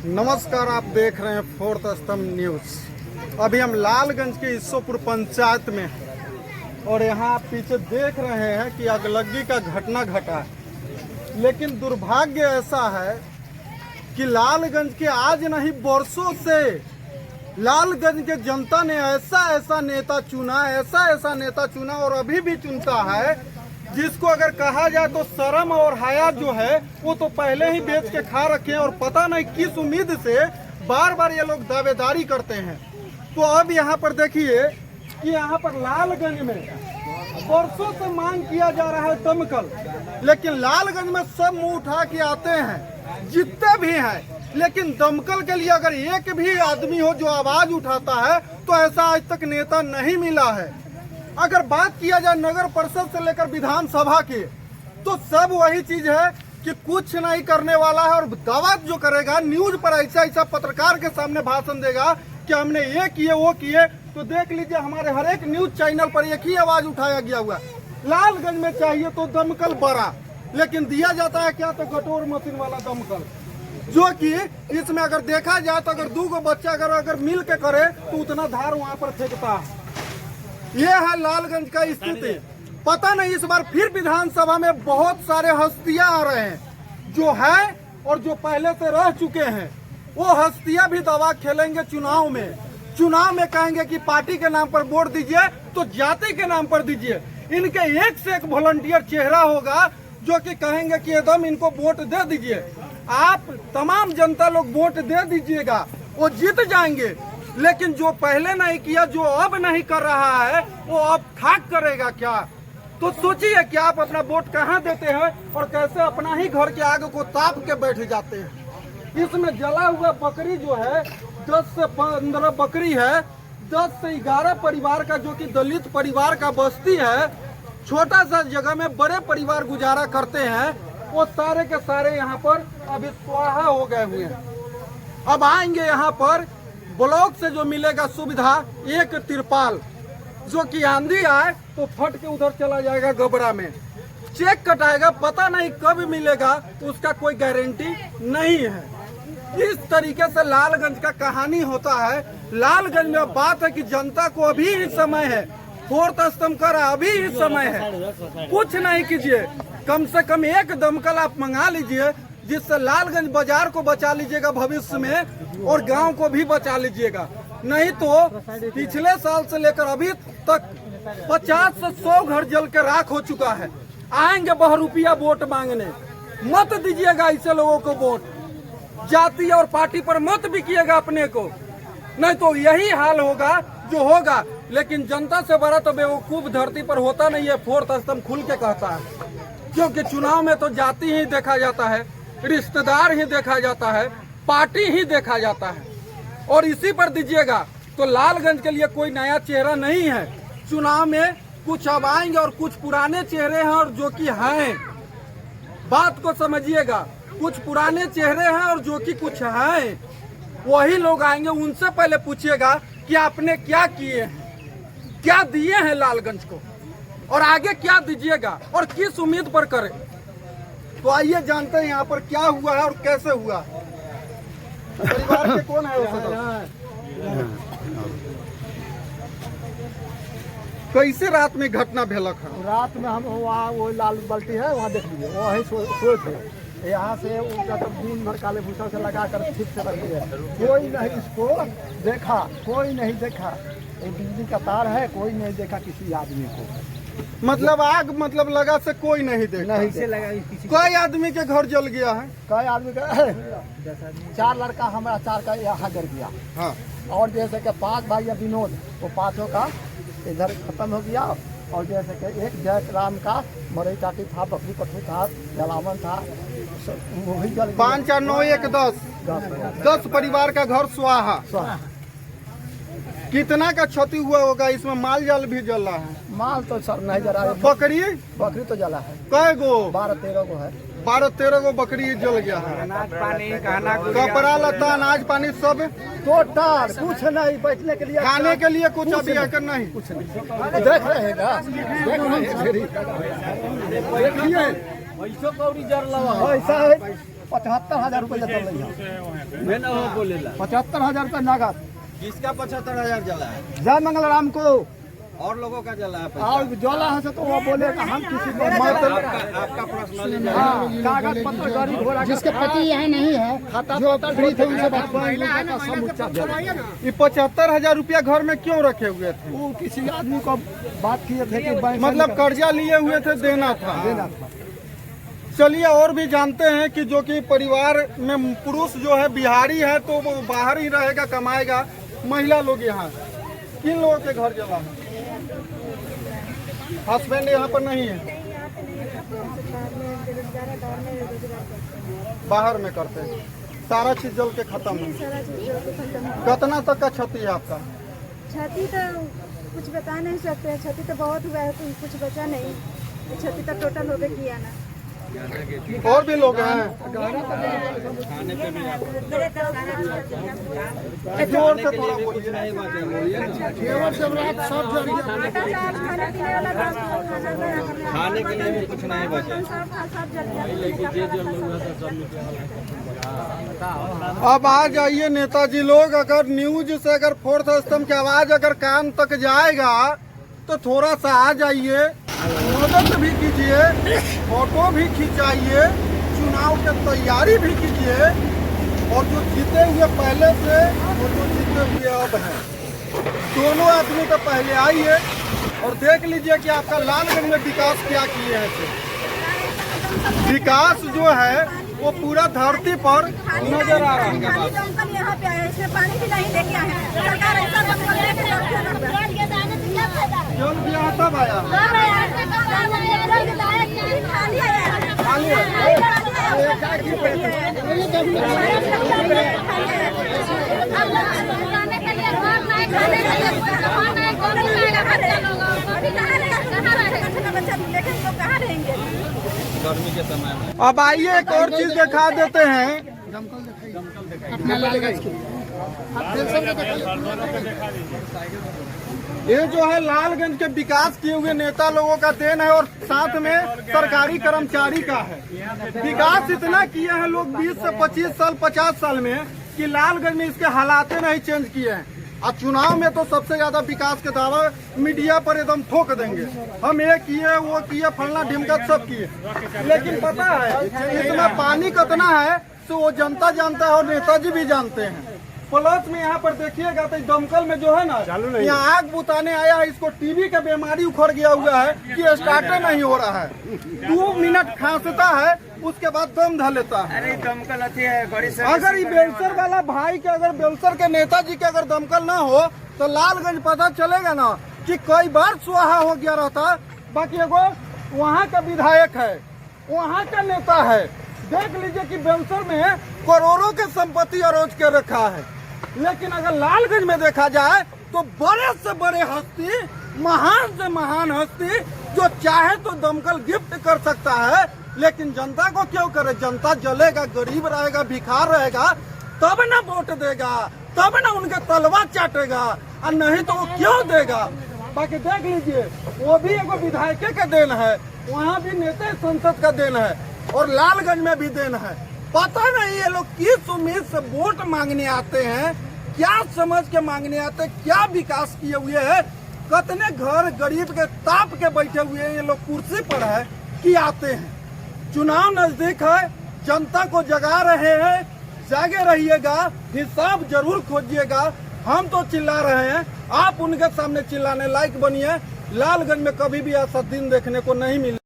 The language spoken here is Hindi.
नमस्कार, आप देख रहे हैं फोर्थ स्तंभ न्यूज। अभी हम लालगंज के ईश्वरपुर पंचायत में हैं और यहाँ आप पीछे देख रहे हैं कि अगलगी का घटना घटा है। लेकिन दुर्भाग्य ऐसा है कि लालगंज के आज नहीं वर्षों से लालगंज के जनता ने ऐसा नेता चुना और अभी भी चुनता है जिसको अगर कहा जाए तो शर्म और हया जो है वो तो पहले ही बेच के खा रखे हैं और पता नहीं किस उम्मीद से बार बार ये लोग दावेदारी करते हैं। तो अब यहाँ पर देखिए कि यहाँ पर लालगंज में वर्षों से मांग किया जा रहा है दमकल, लेकिन लालगंज में सब मुंह उठा के आते हैं जितने भी हैं, लेकिन दमकल के लिए अगर एक भी आदमी हो जो आवाज उठाता है तो ऐसा आज तक नेता नहीं मिला है। अगर बात किया जाए नगर परिषद से लेकर विधानसभा की तो सब वही चीज है कि कुछ नहीं करने वाला है और दावा जो करेगा न्यूज पर ऐसा पत्रकार के सामने भाषण देगा कि हमने ये किए वो किए। तो देख लीजिए हमारे हर एक न्यूज चैनल पर एक ही आवाज उठाया गया हुआ लालगंज में चाहिए तो दमकल बड़ा, लेकिन दिया जाता है क्या तो कटोर मशीन वाला दमकल, जो कि इसमें अगर देखा जाए तो अगर 2 बच्चा अगर मिल के करे तो उतना धार वहाँ पर फेंकता है। ये है लालगंज का स्थिति। पता नहीं इस बार फिर विधानसभा में बहुत सारे हस्तियां आ रहे हैं जो है और जो पहले से रह चुके हैं, वो हस्तियां भी दवा खेलेंगे चुनाव में कहेंगे कि पार्टी के नाम पर वोट दीजिए तो जाति के नाम पर दीजिए। इनके एक से एक वॉलंटियर चेहरा होगा जो कि कहेंगे कि एकदम इनको वोट दे दीजिए। आप तमाम जनता लोग वोट दे दीजिएगा, वो जीत जाएंगे। लेकिन जो पहले नहीं किया, जो अब नहीं कर रहा है, वो अब खाक करेगा क्या? तो सोचिए कि आप अपना वोट कहाँ देते हैं और कैसे अपना ही घर के आगे को ताप के बैठ जाते हैं। इसमें जला हुआ बकरी जो है 10 से 15 बकरी है, 10 से 11 परिवार का जो कि दलित परिवार का बस्ती है, छोटा सा जगह में बड़े परिवार गुजारा करते हैं, वो सारे के सारे यहाँ पर अभी स्वाहा हो गए हुए हैं। अब आएंगे यहाँ पर ब्लॉक से जो मिलेगा सुविधा, एक तिरपाल जो कि आंधी आए तो फट के उधर चला जाएगा गबरा में, चेक कटाएगा, पता नहीं कब मिलेगा, उसका कोई गारंटी नहीं है। इस तरीके से लालगंज का कहानी होता है। लालगंज में बात है कि जनता को अभी ही समय है, फोर्थ स्तंभ कर अभी ही समय है, कुछ नहीं कीजिए, कम से कम एक दमकल आप मंगा लीजिए जिससे लालगंज बाजार को बचा लीजिएगा भविष्य में और गांव को भी बचा लीजिएगा। नहीं तो पिछले साल से लेकर अभी तक 50 से 100 घर जल के राख हो चुका है। आएंगे बहुरुपिया वोट मांगने, मत दीजिएगा ऐसे लोगों को वोट, जाति और पार्टी पर मत बिकिएगा अपने को, नहीं तो यही हाल होगा जो होगा। लेकिन जनता से बड़ा तो बेवकूफ धरती पर होता नहीं है, फोर्थ स्तंभ खुल के कहता है, क्योंकि चुनाव में तो जाति ही देखा जाता है, रिश्तेदार ही देखा जाता है, पार्टी ही देखा जाता है। और इसी पर दीजिएगा तो लालगंज के लिए कोई नया चेहरा नहीं है। चुनाव में कुछ अब आएंगे और कुछ पुराने चेहरे हैं और जो कि हैं, बात को समझिएगा, कुछ पुराने चेहरे हैं और जो कि कुछ हैं, वही लोग आएंगे। उनसे पहले पूछिएगा कि आपने क्या किए हैं, क्या दिए हैं लालगंज को और आगे क्या दीजिएगा और किस उम्मीद पर करें। तो आइए जानते हैं यहाँ पर क्या हुआ है और कैसे हुआ। परिवार के कौन है कैसे रात में घटना भेलक है? रात में हम वहाँ वो लाल बाल्टी है वहाँ देख लीजिए, वहीं सोए थे। यहाँ से उनका तो दिन भर काले भूसा से लगा कर ठीक से रख दिया, कोई नहीं इसको देखा, कोई नहीं देखा। एक बिजली का तार है, कोई नहीं देखा किसी आदमी को। मतलब आग मतलब लगा से कोई नहीं देखा, नहीं से लगा। कई आदमी के घर जल गया है? कई आदमी का 4 लड़का हमारा 4 का यहाँ गिर गया। हाँ। और जैसे कि 5 भाई या विनोद, वो 5 का इधर खत्म हो गया। और जैसे कि एक जयराम का मरई काटी था, बकरी पठू था, जलावन था, वो भी जल 5 4 9 1 10 परिवार का घर स्वाहा। कितना का क्षति हुआ होगा? इसमें माल जाल भी जला है? माल तो सर नहीं जला है। बकरी तो जला है। कै गो? 12-13 गो है। 12-13 गो बकरी जल गया है। अनाज पानी, कपड़ा लता, अनाज पानी सब टोटल कुछ नहीं, बैठने के लिए, खाने के लिए कुछ अभी आकर नहीं, कुछ नहीं। देख रहेगा, देखिए ऐसा है। 75,000 रुपया चल रही है। 75,000 रुपया नगद। किसका 75,000 जला है? जय मंगल राम को। और लोगों का जला है और जला है तो वो बोलेगा हम किसी को आपका पर्सनल कागज पत्र गाड़ी घोड़ा जिसके पति यहाँ नहीं है, खाता जो पत्र फ्री थे उनसे बात ये 75,000 रुपया घर में क्यों रखे हुए थे? वो किसी आदमी को बात किए थे कि बैंक मतलब कर्जा लिए हुए थे, देना था। देना था। चलिए और भी जानते हैं कि जो कि परिवार में पुरुष जो है बिहारी है तो वो बाहर ही रहेगा, कमाएगा, महिला लोग यहाँ। किन लोगों के घर जला है? हस्बैंड यहाँ पर नहीं है, बाहर में करते हैं। सारा चीज जल के खत्म है। कितना तक का क्षति है आपका? क्षति तो कुछ बता नहीं सकते, क्षति तो बहुत हुआ है, कुछ बचा नहीं। क्षति तो टोटल हो गई किया ना। और भी लोग हैं, जोर से थोड़ा बोलिए। खाने के लिए भी कुछ नहीं बचा। अब आ जाइए नेताजी लोग, अगर न्यूज से अगर फोर्थ स्तंभ की आवाज अगर कान तक जाएगा तो थोड़ा सा आ जाइए, मदद भी कीजिए, फोटो भी खिंचाइए, चुनाव की तैयारी भी कीजिए। और जो जीते हुए पहले से और जो जीते हुए अब हैं, दोनों आदमी तो पहले आइए और देख लीजिए कि आपका लालगंज में विकास क्या किए हैं। विकास जो है वो पूरा धरती पर नजर आ रहा है। यहाँ पे आया, इसमें पानी भी नहीं लेके आए हैं। सरकार ऐसा जल भी आता भाया गर्मी के समय में। अब आइए एक और चीज दिखा देते हैं। ये जो है लालगंज के विकास किए हुए नेता लोगों का देन है और साथ में सरकारी कर्मचारी का है। विकास इतना किए हैं लोग 20 से 25 साल 50 साल में कि लालगंज में इसके हालात नहीं चेंज किए हैं। और चुनाव में तो सबसे ज्यादा विकास के दावा मीडिया पर एकदम ठोक देंगे, हम ये किए वो किए फलना ढिमका सब किए। लेकिन पता है इसमें पानी कितना है तो वो जनता जानता है और नेताजी भी जानते हैं। प्लस में यहाँ पर देखिएगा तो दमकल में जो है ना, यहाँ आग बुताने आया है, इसको टीबी का बीमारी उखड़ गया हुआ है कि स्टार्टर नहीं हो रहा है। 2 मिनट खांसता है, उसके बाद दम ध लेता है। अरे दमकल अथी है बड़ी। अगर ये बेलसर वाला भाई के, अगर बेलसर के नेताजी के अगर दमकल ना हो तो लालगंज पता चलेगा ना कि कई बार सुहा हो गया रहता। बाकी एगो वहाँ का विधायक है, वहाँ का नेता है, देख लीजिए कि बेलसर में करोड़ों के संपत्ति अरोज के रखा है। लेकिन अगर लालगंज में देखा जाए तो बड़े से बड़े हस्ती, महान से महान हस्ती जो चाहे तो दमकल गिफ्ट कर सकता है, लेकिन जनता को क्यों करे? जनता जलेगा, गरीब रहेगा, भिखार रहेगा, तब ना वोट देगा, तब ना उनके तलवा चाटेगा, और नहीं तो वो क्यों देगा? बाकी देख लीजिए वो भी एगो विधायक का देन है, वहाँ भी नेता संसद का देन है और लालगंज में भी देन है। पता नहीं ये लोग किस उम्मीद से वोट मांगने आते हैं, क्या समझ के मांगने आते हैं, क्या विकास किए हुए हैं, कितने घर गरीब के ताप के बैठे हुए हैं ये लोग कुर्सी पर है कि आते हैं। चुनाव नजदीक है, जनता को जगा रहे हैं, जागे रहिएगा, हिसाब जरूर खोजिएगा। हम तो चिल्ला रहे हैं, आप उनके सामने चिल्लाने लायक बनिए। लालगंज में कभी भी ऐसा दिन देखने को नहीं मिले।